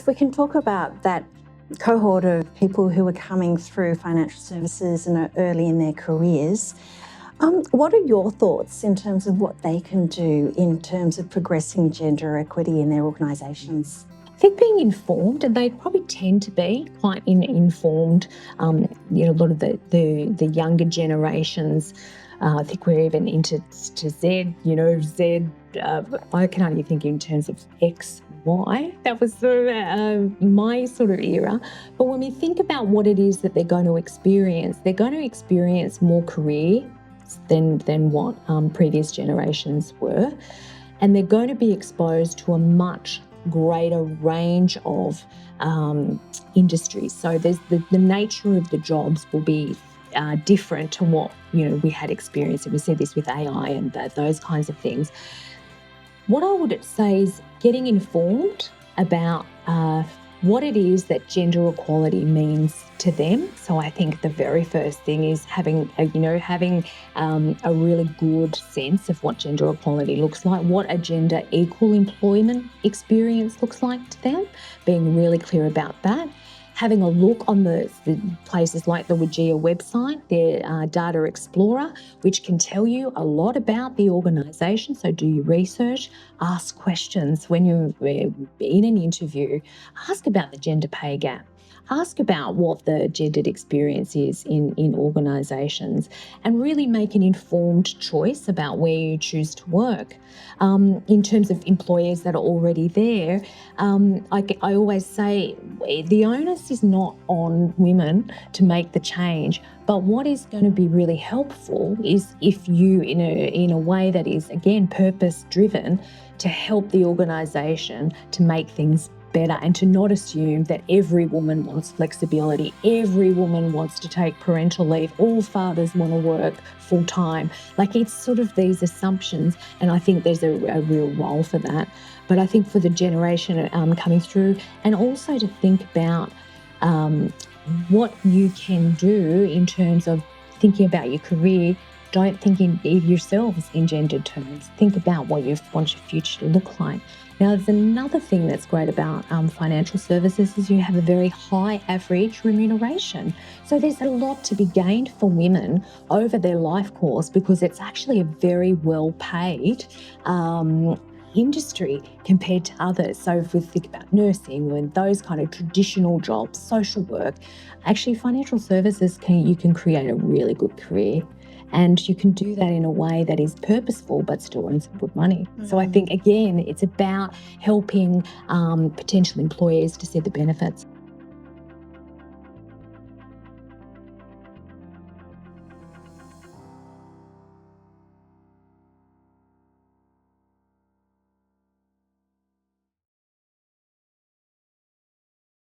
if we can talk about that cohort of people who are coming through financial services and are early in their careers, what are your thoughts in terms of what they can do in terms of progressing gender equity in their organisations? I think being informed, and they probably tend to be quite informed. A lot of the younger generations. I think we're even into Z. Z. I can only think in terms of X, Y. That was sort of my sort of era. But when we think about what it is that they're going to experience, they're going to experience more career than what previous generations were, and they're going to be exposed to a much greater range of industries. So there's the nature of the jobs will be different to what we had experienced, and we see this with AI and those kinds of things. What I would say is getting informed about what it is that gender equality means to them. So I think the very first thing is having a really good sense of what gender equality looks like, what a gender equal employment experience looks like to them, being really clear about that. Having a look on the places like the WGEA website, their Data Explorer, which can tell you a lot about the organisation. So do your research, ask questions when you're in an interview, ask about the gender pay gap. Ask about what the gendered experience is in organisations, and really make an informed choice about where you choose to work. In terms of employers that are already there, I always say the onus is not on women to make the change, but what is going to be really helpful is if you, in a way that is, again, purpose-driven, to help the organisation to make things better, and to not assume that every woman wants flexibility, every woman wants to take parental leave, all fathers want to work full time. Like, it's sort of these assumptions, and I think there's a real role for that. But I think for the generation coming through, and also to think about what you can do in terms of thinking about your career. Don't think of yourselves in gendered terms. Think about what you want your future to look like. Now, there's another thing that's great about financial services is you have a very high average remuneration. So there's a lot to be gained for women over their life course, because it's actually a very well-paid industry compared to others. So if we think about nursing and those kind of traditional jobs, social work, actually financial services, you can create a really good career. And you can do that in a way that is purposeful but still earns some good money. Mm-hmm. So I think, again, it's about helping potential employers to see the benefits.